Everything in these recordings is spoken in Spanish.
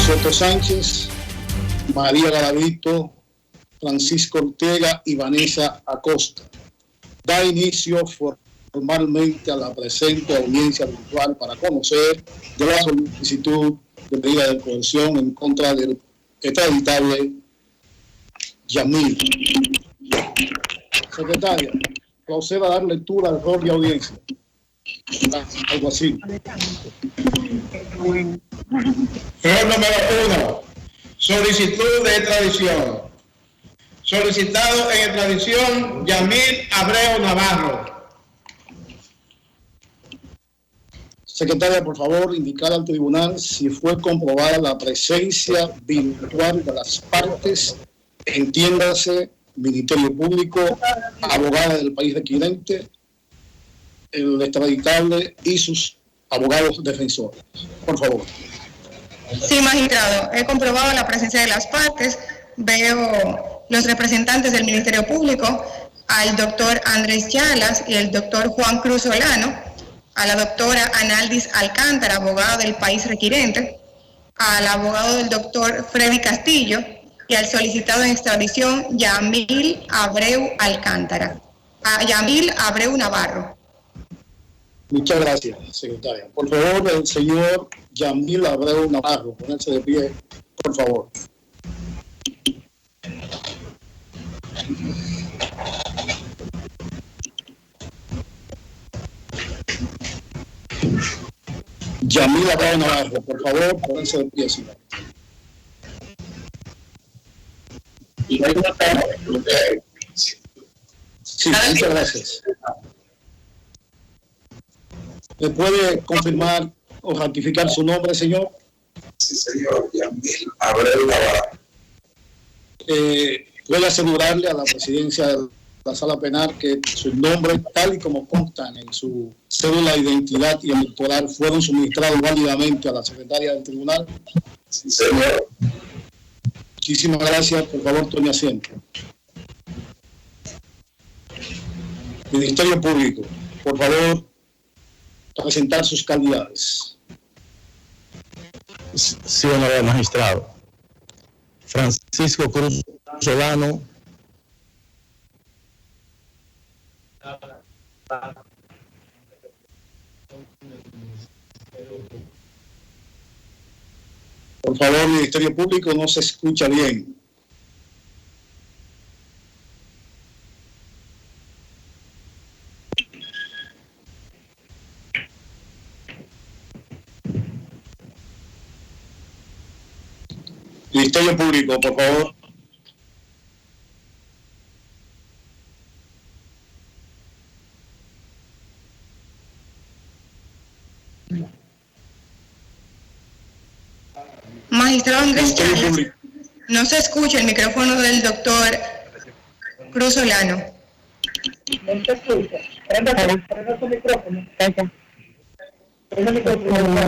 Soto Sánchez, María Garavito, Francisco Ortega y Vanessa Acosta. Da inicio formalmente a la presente audiencia virtual para conocer de la solicitud de medida de coerción en contra del extraditable Yamil. Secretaria, proceda a dar lectura al rol de audiencia. Algo así. Rol número 1. Solicitud de extradición. Solicitado en extradición Yamil Abreu Navarro. Secretaria, por favor, indicar al tribunal si fue comprobada la presencia virtual de las partes, entiéndase, Ministerio Público, abogada del país requirente, el extraditable y sus abogados defensores. Por favor. Sí, magistrado. He comprobado la presencia de las partes. Veo los representantes del Ministerio Público, al doctor Andrés Chalas y el doctor Juan Cruz Solano, a la doctora Analdis Alcántara, abogada del país requirente, al abogado del doctor Freddy Castillo y al solicitado en extradición Yamil Abreu Alcántara, a Yamil Abreu Navarro. Muchas gracias, secretaria. Por favor, el señor Yamil Abreu Navarro, ponerse de pie, por favor. Yamil Abreu Navarro, por favor, ponerse de pie, señor. Sí, muchas gracias. ¿Me puede confirmar o ratificar su nombre, señor? Sí, señor, Yamil Abreu Navarro. Puedo asegurarle a la presidencia de la sala penal que sus nombres, tal y como constan en su cédula de identidad y electoral, fueron suministrados válidamente a la secretaria del tribunal. Sí, señor. Muchísimas gracias. Por favor, tome asiento. Ministerio Público, por favor, presentar sus calidades. Sí, honorable magistrado. Francisco Cruz Solano. Por favor, Ministerio Público, no se escucha bien. Ministerio Público, por favor. Magistrado Andrés Ministerio Chalas, Público. no se escucha el micrófono del doctor Cruz Solano. No se escucha. Prenda su micrófono. Prenda el micrófono.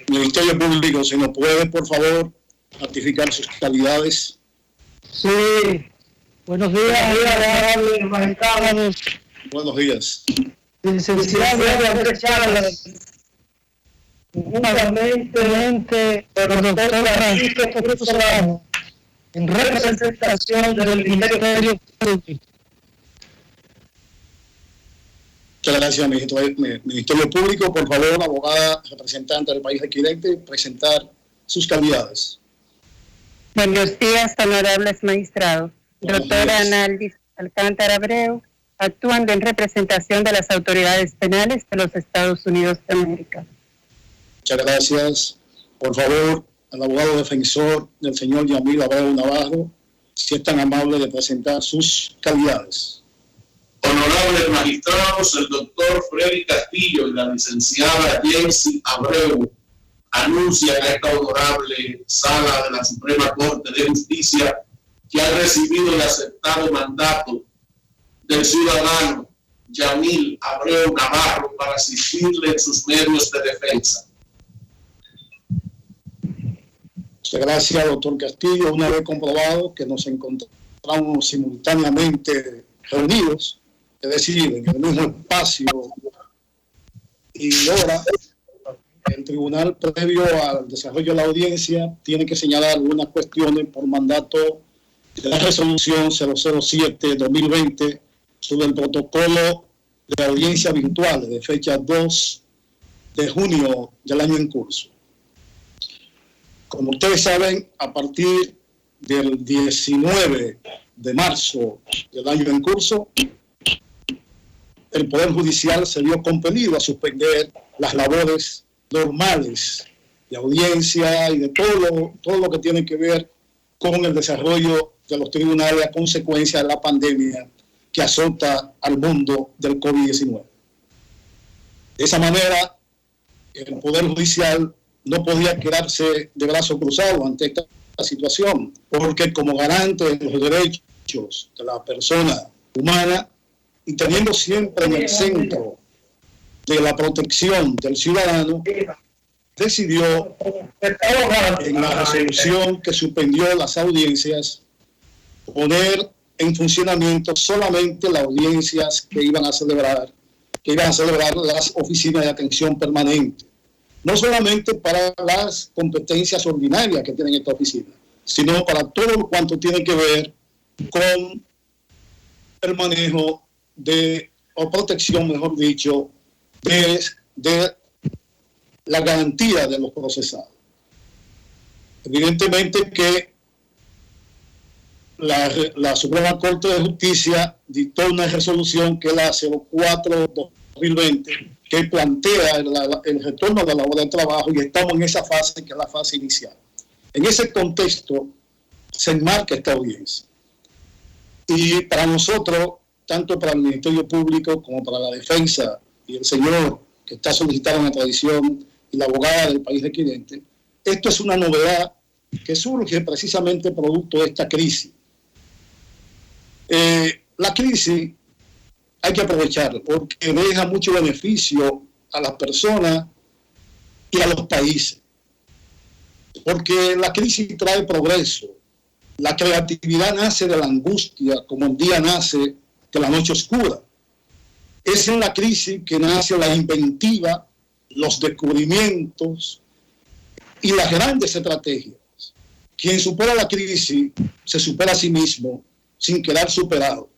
Ministerio Público, si nos puede, por favor, ratificar sus calidades. Sí. Buenos días, magistrado. Buenos días. Licenciado Andrés Chalas. Juntamente con el doctor Francisco Cruz Solano, en representación del Ministerio Público. Muchas gracias, Ministerio Público. Por favor, abogada representante del país requirente, presentar sus calidades. Buenos días, honorables magistrados. Doctora Analdis Alcántara Abreu, actuando en representación de las autoridades penales de los Estados Unidos de América. Muchas gracias. Por favor, al abogado defensor del señor Yamil Abreu Navarro, si es tan amable de presentar sus calidades. Honorables magistrados, el doctor Freddy Castillo y la licenciada Jensi Abreu anuncian a esta honorable sala de la Suprema Corte de Justicia que ha recibido el aceptado mandato del ciudadano Yamil Abreu Navarro para asistirle en sus medios de defensa. Muchas gracias, doctor Castillo. Una vez comprobado que nos encontramos simultáneamente reunidos, es decir, en el mismo espacio y hora, el tribunal, previo al desarrollo de la audiencia, tiene que señalar algunas cuestiones por mandato de la resolución 007-2020 sobre el protocolo de audiencia virtual de fecha 2 de junio del año en curso. Como ustedes saben, a partir del 19 de marzo del año en curso, el Poder Judicial se vio compelido a suspender las labores normales de audiencia y de todo lo que tiene que ver con el desarrollo de los tribunales a consecuencia de la pandemia que azota al mundo del COVID-19. De esa manera, el Poder Judicial no podía quedarse de brazos cruzados ante esta situación, porque como garante de los derechos de la persona humana y teniendo siempre en el centro de la protección del ciudadano, decidió en la resolución que suspendió las audiencias poner en funcionamiento solamente las audiencias que iban a celebrar las oficinas de atención permanente, no solamente para las competencias ordinarias que tienen esta oficina, sino para todo cuanto tiene que ver con el manejo o protección, mejor dicho, de la garantía de los procesados. Evidentemente que la Suprema Corte de Justicia dictó una resolución que es la 04-2020, que plantea el retorno de la hora de trabajo, y estamos en esa fase que es la fase inicial. En ese contexto se enmarca esta audiencia. Y para nosotros, tanto para el Ministerio Público como para la defensa y el señor que está solicitando una tradición y la abogada del país requirente, esto es una novedad que surge precisamente producto de esta crisis. La crisis hay que aprovecharla porque deja mucho beneficio a las personas y a los países, porque la crisis trae progreso. La creatividad nace de la angustia, como el día nace de la noche oscura. Es en la crisis que nace la inventiva, los descubrimientos y las grandes estrategias. Quien supera la crisis se supera a sí mismo sin quedar superado.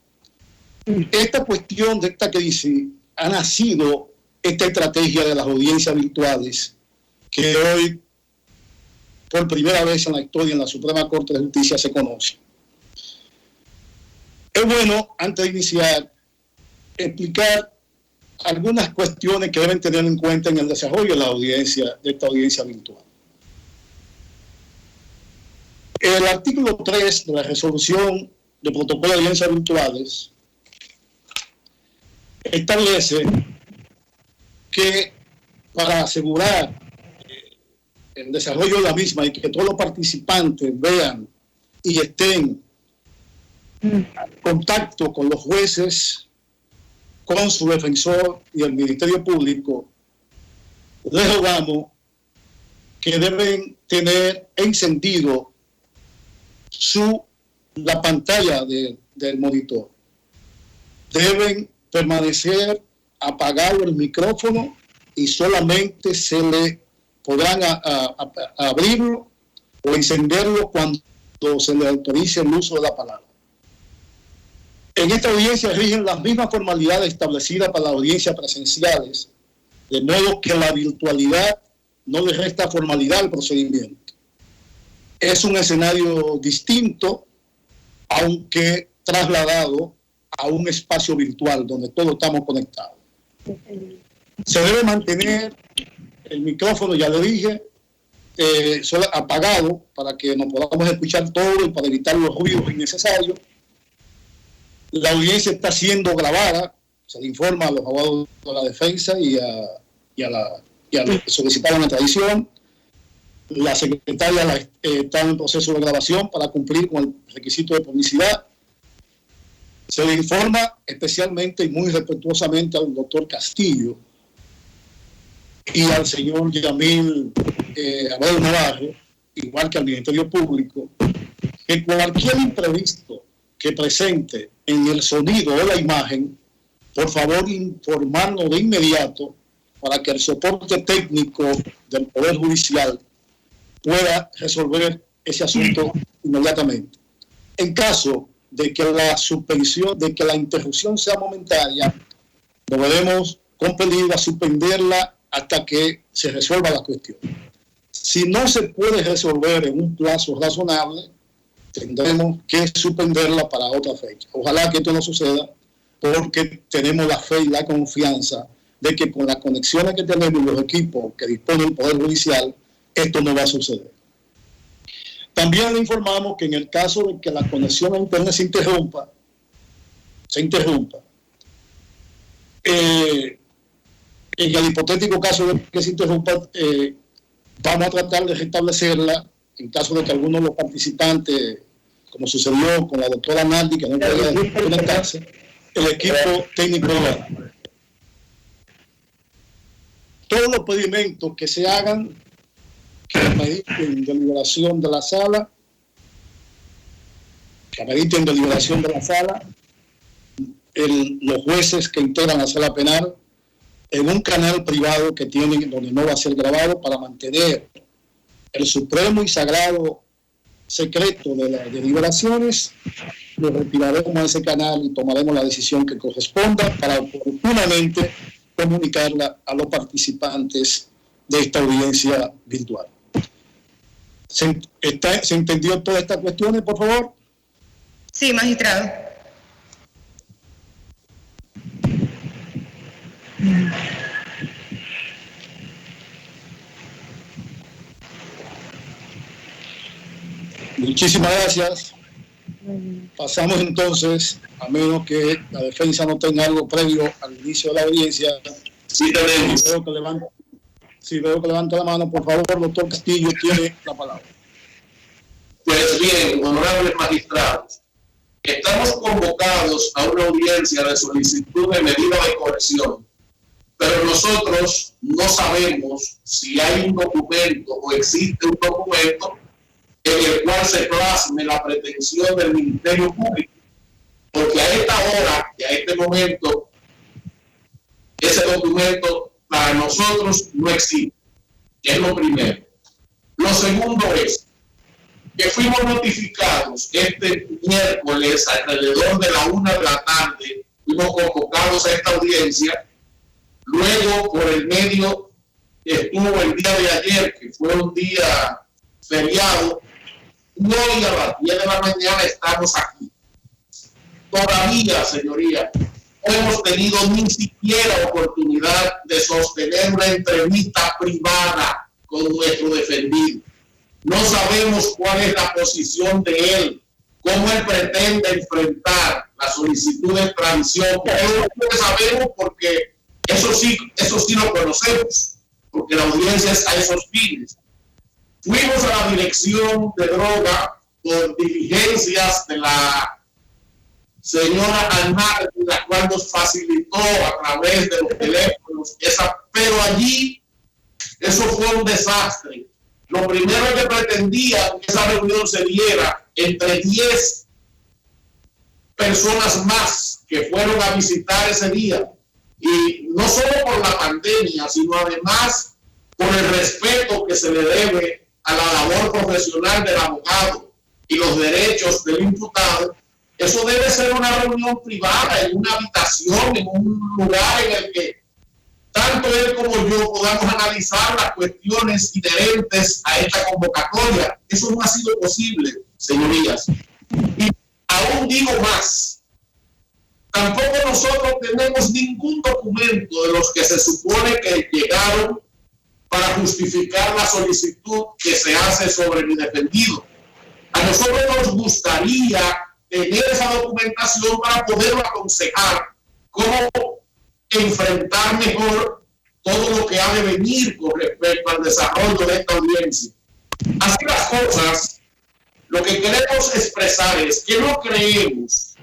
Esta cuestión de esta crisis ha nacido esta estrategia de las audiencias virtuales que hoy, por primera vez en la historia en la Suprema Corte de Justicia, se conoce. Es bueno, antes de iniciar, explicar algunas cuestiones que deben tener en cuenta en el desarrollo de esta audiencia virtual. El artículo 3 de la resolución de protocolo de audiencias virtuales establece que para asegurar el desarrollo de la misma y que todos los participantes vean y estén en contacto con los jueces, con su defensor y el Ministerio Público, les rogamos que deben tener encendido la pantalla del monitor. Deben permanecer apagado el micrófono y solamente se le podrán abrirlo o encenderlo cuando se le autorice el uso de la palabra. En esta audiencia rigen las mismas formalidades establecidas para las audiencias presenciales, de modo que la virtualidad no le resta formalidad al procedimiento. Es un escenario distinto, aunque trasladado a un espacio virtual donde todos estamos conectados. Se debe mantener el micrófono, ya lo dije, apagado para que nos podamos escuchar todo y para evitar los ruidos innecesarios. La audiencia está siendo grabada, se le informa a los abogados de la defensa y a los que solicitaron la tradición. La secretaria está en proceso de grabación para cumplir con el requisito de publicidad. Se le informa especialmente y muy respetuosamente al doctor Castillo y al señor Yamil Abreu Navarro, igual que al Ministerio Público, que cualquier imprevisto que presente en el sonido o la imagen, por favor informarnos de inmediato para que el soporte técnico del Poder Judicial pueda resolver ese asunto inmediatamente. En caso de que la suspensión, de que la interrupción sea momentánea, deberemos compelir a suspenderla hasta que se resuelva la cuestión. Si no se puede resolver en un plazo razonable, tendremos que suspenderla para otra fecha. Ojalá que esto no suceda, porque tenemos la fe y la confianza de que con las conexiones que tenemos y los equipos que dispone el Poder Judicial, esto no va a suceder. También le informamos que en el caso de que la conexión a Internet se interrumpa, en el hipotético caso de que se interrumpa, vamos a tratar de restablecerla en caso de que alguno de los participantes, como sucedió con la doctora Naldi, que no podía conectarse, el equipo técnico. Todos los pedimentos que se hagan, que mediten deliberación de la sala, los jueces que integran la sala penal, en un canal privado que tienen donde no va a ser grabado, para mantener el supremo y sagrado secreto de las deliberaciones. Lo retiraremos a ese canal y tomaremos la decisión que corresponda para oportunamente comunicarla a los participantes de esta audiencia virtual. ¿Se entendió todas estas cuestiones, por favor? Sí, magistrado. Muchísimas gracias. Pasamos entonces, a menos que la defensa no tenga algo previo al inicio de la audiencia. Sí, tenemos. Si veo que levanta la mano, por favor, doctor Castillo, tiene la palabra. Pues bien, honorables magistrados, estamos convocados a una audiencia de solicitud de medida de coerción, pero nosotros no sabemos si hay un documento o existe un documento en el cual se plasme la pretensión del Ministerio Público, porque a esta hora y a este momento ese documento para nosotros no existe. Es lo primero. Lo segundo es que fuimos notificados este miércoles alrededor de la 1 de la tarde, fuimos convocados a esta audiencia. Luego, por el medio, estuvo el día de ayer, que fue un día feriado, y hoy a las 10 de la mañana estamos aquí. Todavía, señoría, no hemos tenido ni siquiera oportunidad de sostener una entrevista privada con nuestro defendido. No sabemos cuál es la posición de él, cómo él pretende enfrentar la solicitud de extradición. Eso lo sabemos porque eso sí lo conocemos, porque la audiencia es a esos fines. Fuimos a la dirección de droga por diligencias de la señora Arnal, la cual nos facilitó a través de los teléfonos pero allí eso fue un desastre. Lo primero que pretendía que esa reunión se diera entre 10 personas más que fueron a visitar ese día, y no solo por la pandemia, sino además por el respeto que se le debe a la labor profesional del abogado y los derechos del imputado. Eso debe ser una reunión privada, en una habitación, en un lugar en el que tanto él como yo podamos analizar las cuestiones inherentes a esta convocatoria. Eso no ha sido posible, señorías. Y aún digo más, tampoco nosotros tenemos ningún documento de los que se supone que llegaron para justificar la solicitud que se hace sobre mi defendido. A nosotros nos gustaría tener esa documentación para poderlo aconsejar cómo enfrentar mejor todo lo que ha de venir con respecto al desarrollo de esta audiencia. Así las cosas, lo que queremos expresar es que no creemos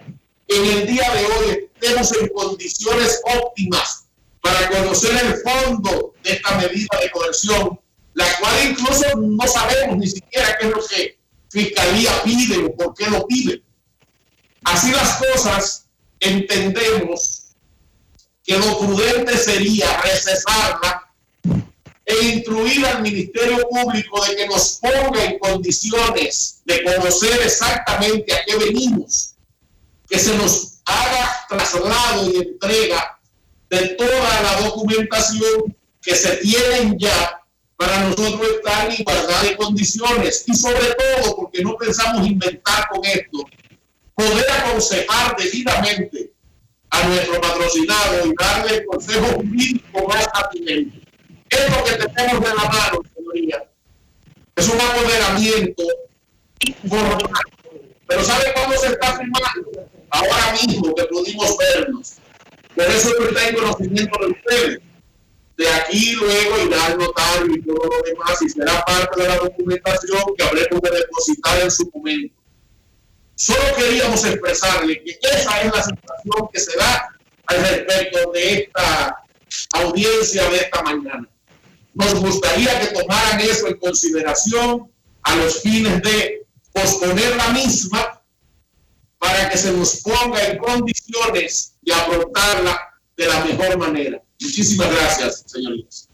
que en el día de hoy estemos en condiciones óptimas para conocer el fondo de esta medida de coerción, la cual incluso no sabemos ni siquiera qué es lo que Fiscalía pide o por qué lo pide. Así las cosas, entendemos que lo prudente sería recesarla e instruir al Ministerio Público de que nos ponga en condiciones de conocer exactamente a qué venimos, que se nos haga traslado y entrega de toda la documentación que se tienen ya para nosotros estar en igualdad de condiciones y sobre todo, porque no pensamos inventar con esto, poder aconsejar debidamente a nuestro patrocinado y darle el consejo jurídico más pertinente. Esto que tenemos en la mano, señoría, es un apoderamiento formal. Pero ¿sabe cuándo se está firmando? Ahora mismo que pudimos vernos. Por eso está en conocimiento de ustedes. De aquí luego irá al notario y todo lo demás y será parte de la documentación que habremos de depositar en su momento. Solo queríamos expresarle que esa es la situación que se da al respecto de esta audiencia de esta mañana. Nos gustaría que tomaran eso en consideración a los fines de posponer la misma para que se nos ponga en condiciones de afrontarla de la mejor manera. Muchísimas gracias, señorías.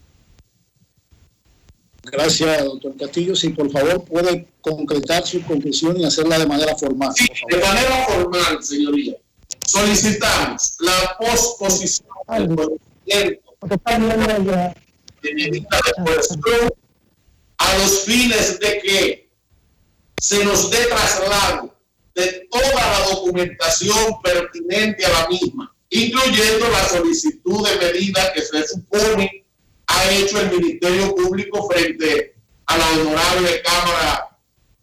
Gracias, doctor Castillo. Si por favor puede concretar su conclusión y hacerla de manera formal. Sí, de manera formal, señoría. Solicitamos la posposición del procedimiento de medida de coerción a los fines de que se nos dé traslado de toda la documentación pertinente a la misma, incluyendo la solicitud de medida que se supone ha hecho el Ministerio Público frente a la honorable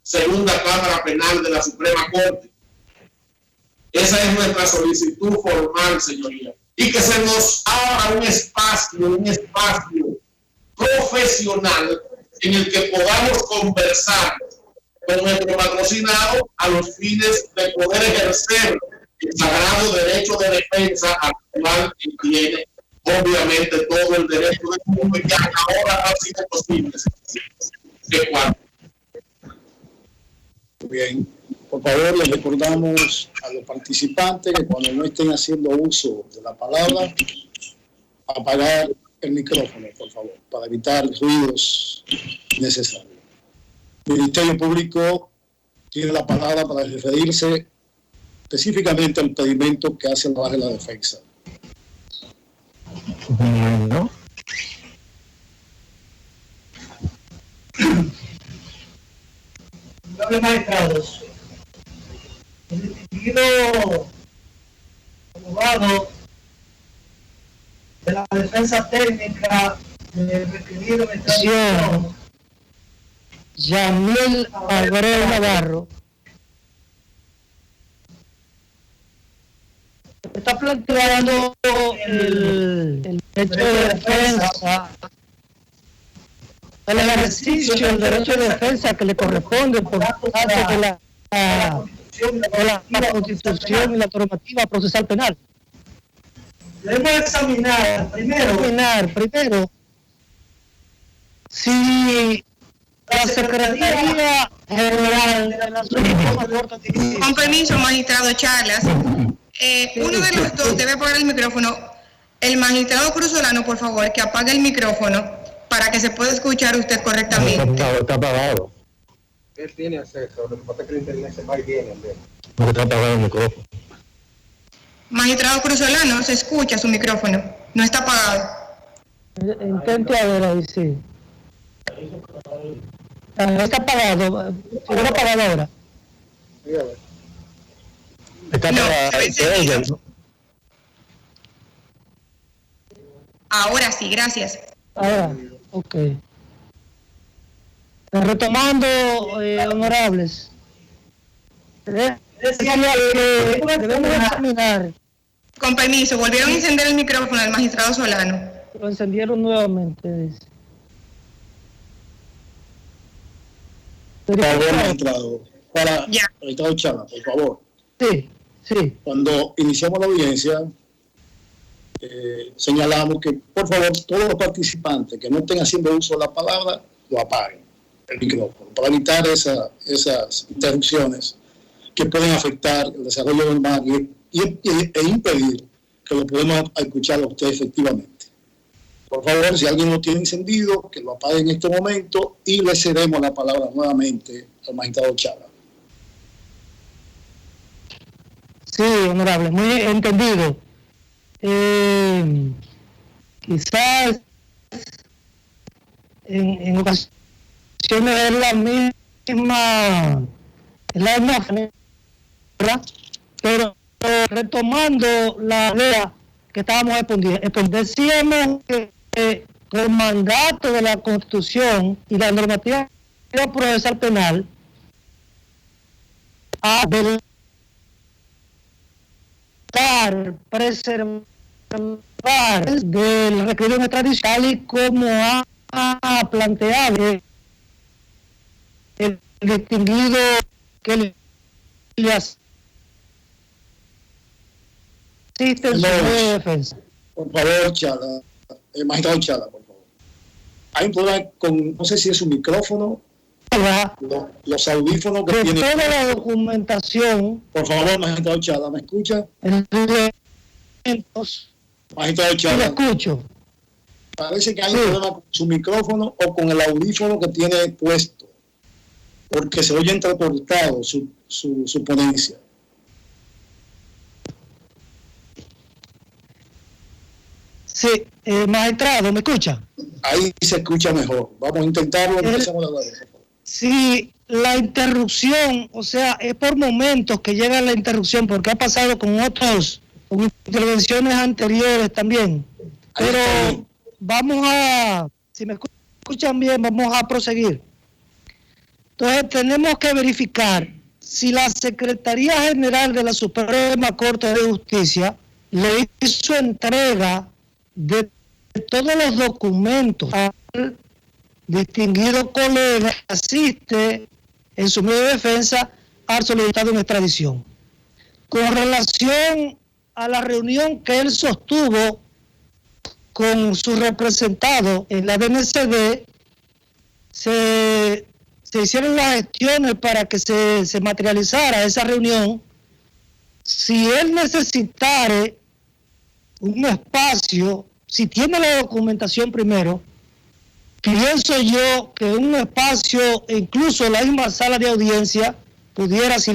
Segunda Cámara Penal de la Suprema Corte. Esa es nuestra solicitud formal, señoría. Y que se nos abra un espacio profesional en el que podamos conversar con nuestro patrocinado a los fines de poder ejercer el sagrado derecho de defensa al cual tiene obviamente todo el derecho del mundo y que ahora ha sido posible. Bien, por favor les recordamos a los participantes que cuando no estén haciendo uso de la palabra, apagar el micrófono, por favor, para evitar ruidos innecesarios. El Ministerio Público tiene la palabra para referirse específicamente al pedimento que hace la base de la defensa. Bueno. Señores magistrados, el distinguido abogado de la defensa técnica del referido Ministerio Yamil Abreu Navarro está planteando el derecho de defensa, el ejercicio del derecho de defensa que le corresponde por parte de la Constitución y la normativa procesal penal. Debemos examinar primero si la Secretaría General de la Suprema Corte de... Con permiso, magistrado Charlas. Uno de los dos debe apagar el micrófono. El magistrado Cruzolano, por favor, que apague el micrófono para que se pueda escuchar usted correctamente. Está apagado. Él tiene acceso, lo que pasa es que el internet se va y viene. Porque está apagado el micrófono. Magistrado Cruzolano, se escucha su micrófono. No está apagado. Intente a ver ahí, sí. No está apagado. Está apagado ahora. Está apagado. Ahora sí, gracias. Ahora, ok. Retomando, honorables. Decía que debemos examinar. Con permiso, volvieron a encender el micrófono del magistrado Solano. Lo encendieron nuevamente, dice. Por favor, magistrado. Magistrado Chana, por favor. Sí. Cuando iniciamos la audiencia, señalamos que, por favor, todos los participantes que no estén haciendo uso de la palabra, lo apaguen, el micrófono, para evitar esas interrupciones que pueden afectar el desarrollo normal e impedir que lo podemos escuchar a usted efectivamente. Por favor, si alguien lo tiene encendido, que lo apague en este momento y le cedemos la palabra nuevamente al magistrado Chala. Sí, honorable, muy entendido. Quizás en ocasiones es la misma ¿verdad? Pero retomando la idea que estábamos exponiendo, decíamos que el mandato de la Constitución y la normativa procesal penal a preservar del requerido en extradición, tal y como ha planteado el distinguido que le asiste en su defensa. Por favor, Chala, magistrado Chala, por favor. Hay un problema con, no sé si es su micrófono, los audífonos que tiene. Toda la documentación. Por favor, magistrado Chala, ¿me escucha? Magistrado Sí, Chala. lo escucho. Parece que hay un problema con su micrófono o con el audífono que tiene puesto, porque se oye entrecortado su ponencia. Sí, magistrado, ¿me escucha? Ahí se escucha mejor. Vamos a intentarlo. Empezamos la nueva. Sí, la interrupción, o sea, es por momentos que llega la interrupción, porque ha pasado con intervenciones anteriores también. Pero vamos a, si me escuchan bien, vamos a proseguir. Entonces tenemos que verificar si la Secretaría General de la Suprema Corte de Justicia le hizo entrega de todos los documentos al distinguido colega que asiste en su medio de defensa al solicitado en extradición. Con relación a la reunión que él sostuvo con su representado en la DNCD, se hicieron las gestiones para que se materializara esa reunión. Si él necesitara un espacio, si tiene la documentación primero, pienso yo que un espacio, incluso la misma sala de audiencia, pudiera, si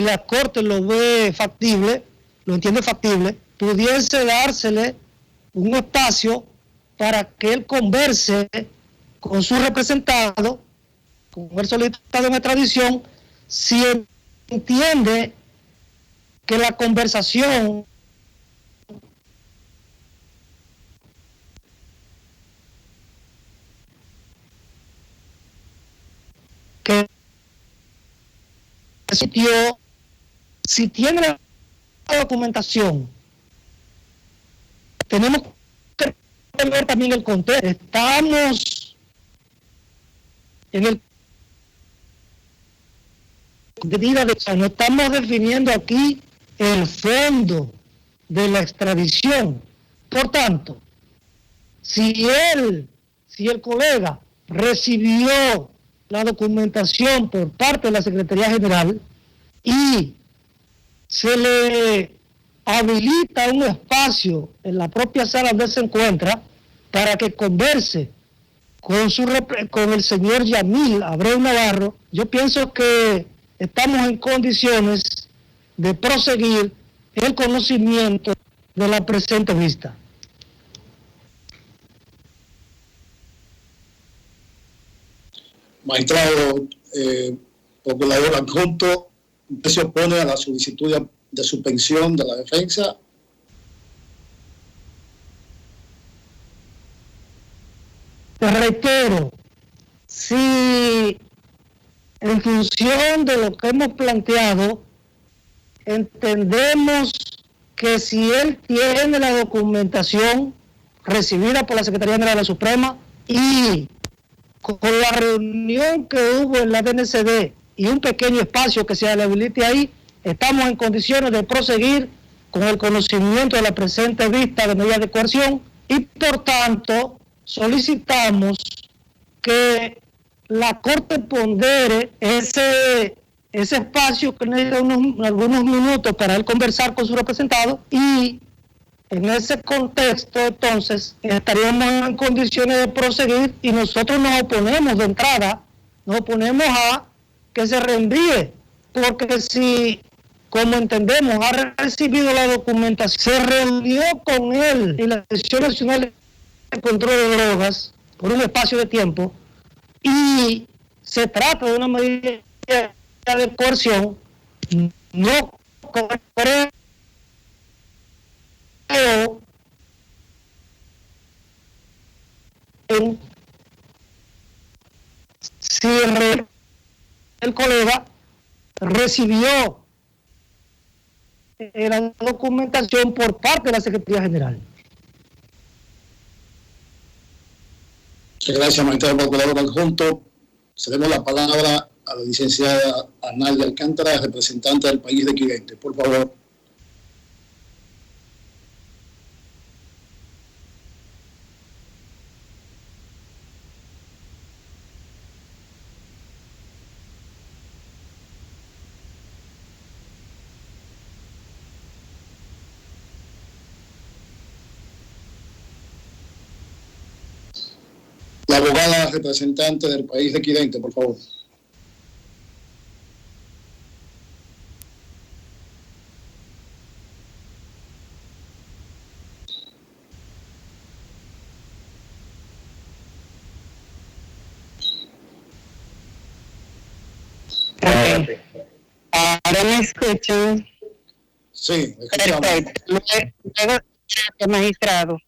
la Corte lo ve factible, lo entiende factible, pudiese dársele un espacio para que él converse con su representado, con el solicitado en extradición, si entiende que la conversación que si tiene la documentación, tenemos que ver también el contexto. Estamos en el no estamos definiendo aquí el fondo de la extradición. Por tanto, si el colega recibió la documentación por parte de la Secretaría General y se le habilita un espacio en la propia sala donde se encuentra para que converse con el señor Yamil Abreu Navarro, yo pienso que estamos en condiciones de proseguir el conocimiento de la presente vista. Magistrado, procurador adjunto, ¿usted se opone a la solicitud de suspensión de la defensa? Te reitero, si en función de lo que hemos planteado, entendemos que si él tiene la documentación recibida por la Secretaría General de la Suprema y con la reunión que hubo en la DNCD y un pequeño espacio que se le habilite ahí, estamos en condiciones de proseguir con el conocimiento de la presente vista de medidas de coerción y por tanto solicitamos que la Corte pondere ese espacio que necesita algunos minutos para él conversar con su representado y En ese contexto, entonces, estaríamos en condiciones de proseguir y nosotros nos oponemos de entrada, nos oponemos a que se reenvíe, porque si, como entendemos, ha recibido la documentación, se reunió con él y la Dirección Nacional de Control de Drogas por un espacio de tiempo y se trata de una medida de coerción, no creo si el colega recibió la documentación por parte de la Secretaría General. Gracias, magistrado procurador adjunto. Cedemos la palabra a la licenciada Analia Alcántara, representante del país de Occidente. Por favor. La abogada representante del país de Occidente, por favor. Okay. Ahora me escuchan. Sí, escuchamos. Perfecto. Luego, magistrado.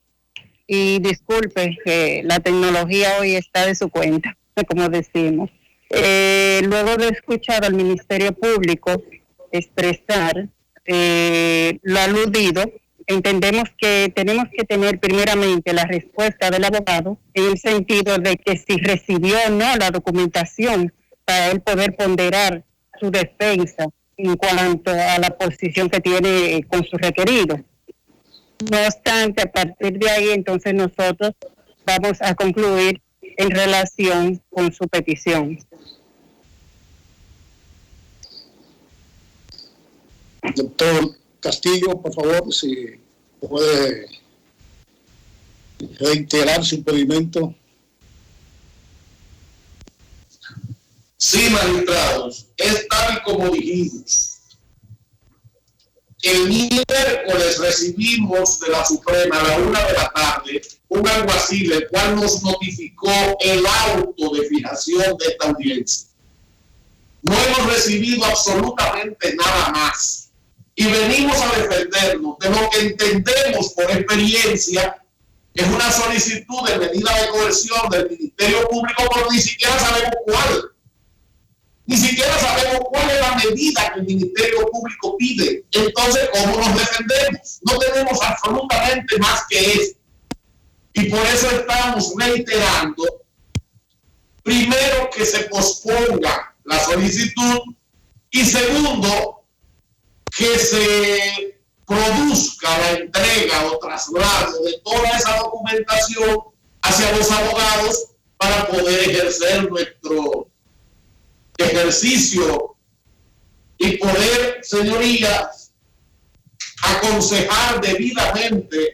Y disculpe que la tecnología hoy está de su cuenta, como decimos. Luego de escuchar al Ministerio Público expresar lo aludido, entendemos que tenemos que tener primeramente la respuesta del abogado en el sentido de que si recibió o no la documentación para él poder ponderar su defensa en cuanto a la posición que tiene con su requerido. No obstante, a partir de ahí, entonces nosotros vamos a concluir en relación con su petición. Doctor Castillo, por favor, si puede reiterar su pedimento. Sí, magistrados, es tal y como dijimos. El miércoles recibimos de la Suprema a la 1 de la tarde un alguacil, el cual nos notificó el auto de fijación de esta audiencia. No hemos recibido absolutamente nada más. Y venimos a defendernos de lo que entendemos por experiencia que es una solicitud de medida de coerción del Ministerio Público, pero ni siquiera sabemos cuál. Ni siquiera sabemos cuál es la medida que el Ministerio Público pide. Entonces, ¿cómo nos defendemos? No tenemos absolutamente más que eso. Y por eso estamos reiterando, primero, que se posponga la solicitud y segundo, que se produzca la entrega o traslado de toda esa documentación hacia los abogados para poder ejercer nuestro ejercicio y poder, señorías, aconsejar debidamente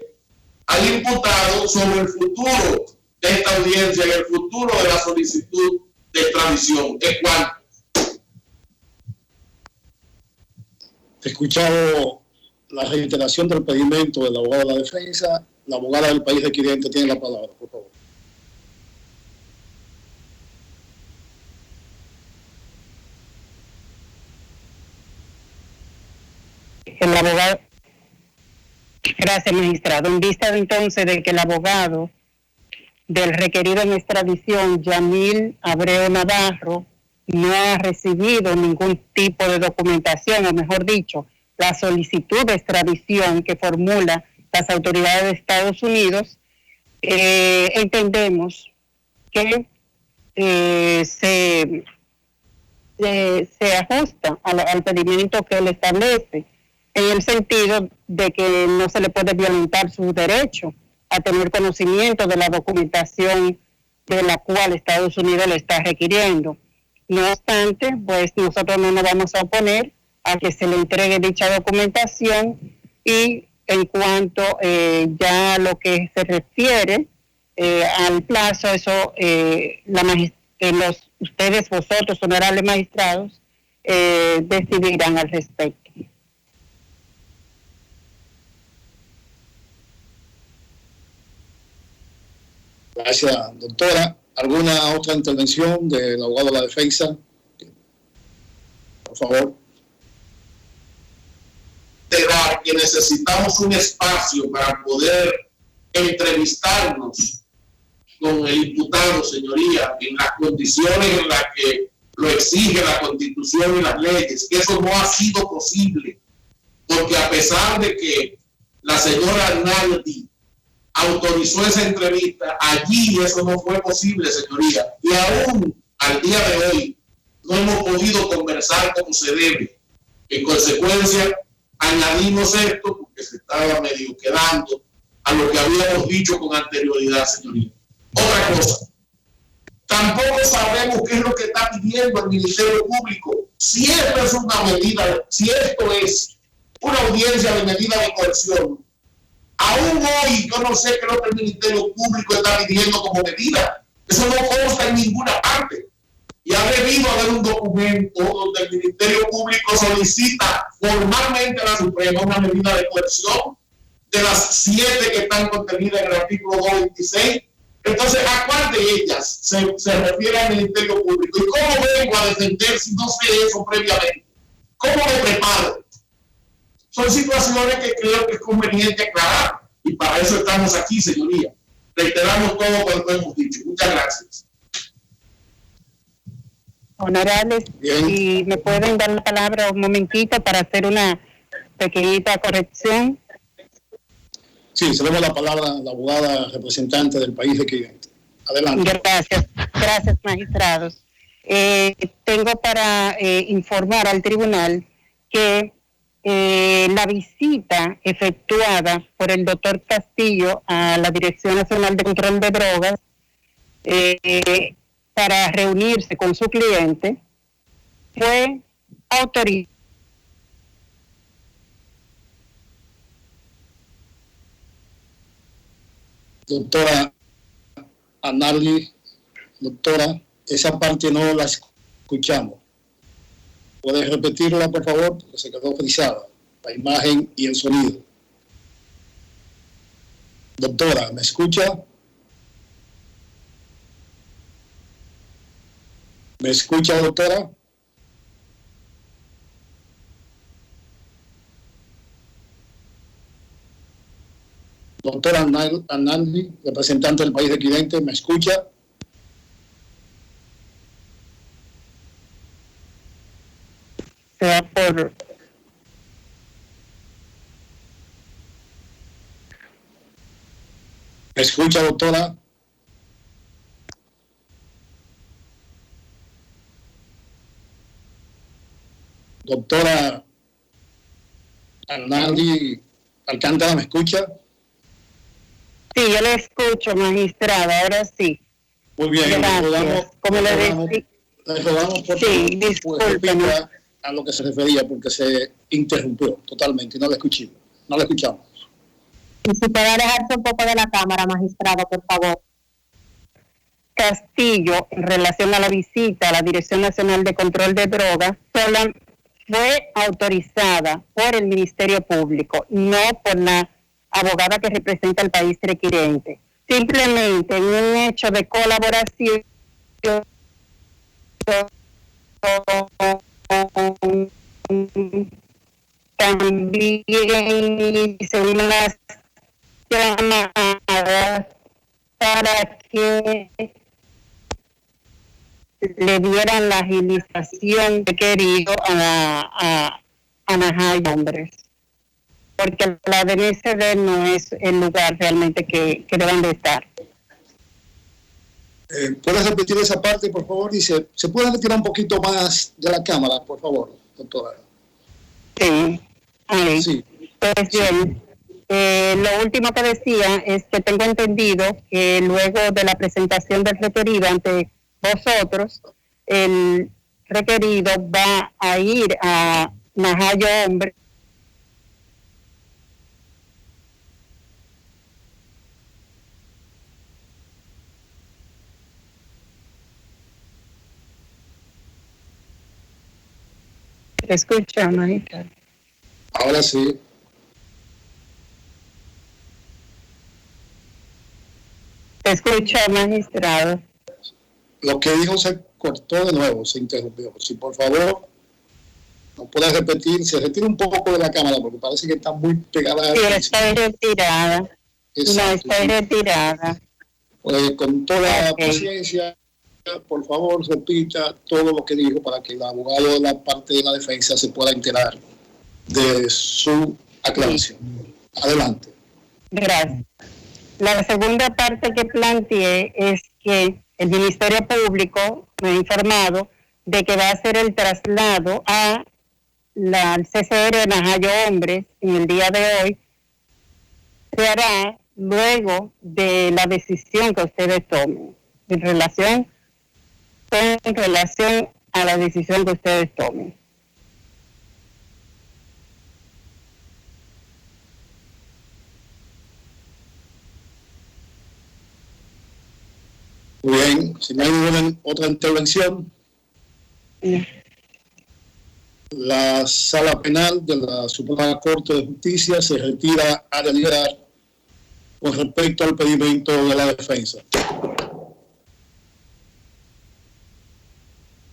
al imputado sobre el futuro de esta audiencia y el futuro de la solicitud de extradición. ¿Es cuál? He escuchado la reiteración del pedimento del abogado de la defensa. La abogada del país de Occidente tiene la palabra, por favor. El abogado, gracias, magistrado. En vista entonces de que el abogado del requerido en extradición, Yamil Abreu Navarro, no ha recibido ningún tipo de documentación, o mejor dicho, la solicitud de extradición que formula las autoridades de Estados Unidos, entendemos que se ajusta al pedimento que él establece, en el sentido de que no se le puede violentar su derecho a tener conocimiento de la documentación de la cual Estados Unidos le está requiriendo. No obstante, pues nosotros no nos vamos a oponer a que se le entregue dicha documentación y En cuanto ya a lo que se refiere al plazo, eso vosotros, honorables magistrados, decidirán al respecto. Gracias, doctora. ¿Alguna otra intervención del abogado de la defensa? Por favor. Que necesitamos un espacio para poder entrevistarnos con el imputado, señoría, en las condiciones en las que lo exige la Constitución y las leyes, que eso no ha sido posible, porque a pesar de que la señora Arnaldi autorizó esa entrevista, allí eso no fue posible, señoría, y aún al día de hoy no hemos podido conversar como se debe. En consecuencia, añadimos esto porque se estaba medio quedando a lo que habíamos dicho con anterioridad, señoría. Otra cosa, tampoco sabemos qué es lo que está pidiendo el Ministerio Público. Si esto es una medida, si esto es una audiencia de medida de coerción, aún hoy yo no sé qué es lo que el Ministerio Público está pidiendo como medida. Eso no consta en ninguna parte. Y ha debido haber un documento donde el Ministerio Público solicita formalmente a la Suprema una medida de coerción de las 7 que están contenidas en el artículo 226. Entonces, ¿a cuál de ellas se refiere al Ministerio Público? ¿Y cómo vengo a defender si no sé eso previamente? ¿Cómo me preparo? Son situaciones que creo que es conveniente aclarar. Y para eso estamos aquí, señoría. Reiteramos todo cuanto hemos dicho. Muchas gracias. Honorables, si me pueden dar la palabra un momentito para hacer una pequeñita corrección. Sí, se le da la palabra a la abogada representante del país de cliente. Adelante. Gracias, magistrados. Tengo para informar al tribunal que la visita efectuada por el doctor Castillo a la Dirección Nacional de Control de Drogas para reunirse con su cliente fue autorizada. Doctora Arnaldi, doctora, esa parte no la escuchamos. ¿Puedes repetirla, por favor? Porque se quedó frisada, la imagen y el sonido. Doctora, ¿me escucha? ¿Me escucha, doctora? Doctora Arnaldi, representante del país de cliente, ¿me escucha? Sea por ¿me escucha, doctora? Doctora Arnaldi Alcántara, ¿me escucha? Sí, yo le escucho, magistrada, ahora sí. Muy bien, gracias. Como le decía, le rodamos por sí, discúlpeme. A lo que se refería, porque se interrumpió totalmente y no le escuchamos. Y si puede alejarse un poco de la cámara, magistrado, por favor. Castillo, en relación a la visita a la Dirección Nacional de Control de Drogas, fue autorizada por el Ministerio Público, no por la abogada que representa al país requirente. Simplemente en un hecho de colaboración también hice unas llamadas para que le dieran la agilización requerido a Najayo Hombres, porque la DNCD no es el lugar realmente que deben de estar. ¿Puedes repetir esa parte, por favor? Dice, ¿se puede retirar un poquito más de la cámara, por favor, doctora? Sí. Ahí. Sí. Pues bien, lo último que decía es que tengo entendido que luego de la presentación del requerido ante vosotros, el requerido va a ir a Najayo Hombre ¿Se escucha, magistrado? Ahora sí. ¿Se escucha, magistrado? Lo que dijo se cortó de nuevo, se interrumpió. Si por favor no puede repetir, se retira un poco de la cámara porque parece que está muy pegada. Sí, estoy retirada. Exacto. No, estoy retirada. Pues, con toda Ok. paciencia, por favor, repita todo lo que dijo para que el abogado de la parte de la defensa se pueda enterar de su aclaración. Adelante. Gracias. La segunda parte que planteé es que el Ministerio Público me ha informado de que va a hacer el traslado al CCR de Najayo Hombres en el día de hoy. Se hará luego de la decisión que ustedes tomen en relación a la decisión que ustedes tomen. Muy bien, si no hay ninguna otra intervención, la Sala Penal de la Suprema Corte de Justicia se retira a deliberar con respecto al pedimento de la defensa.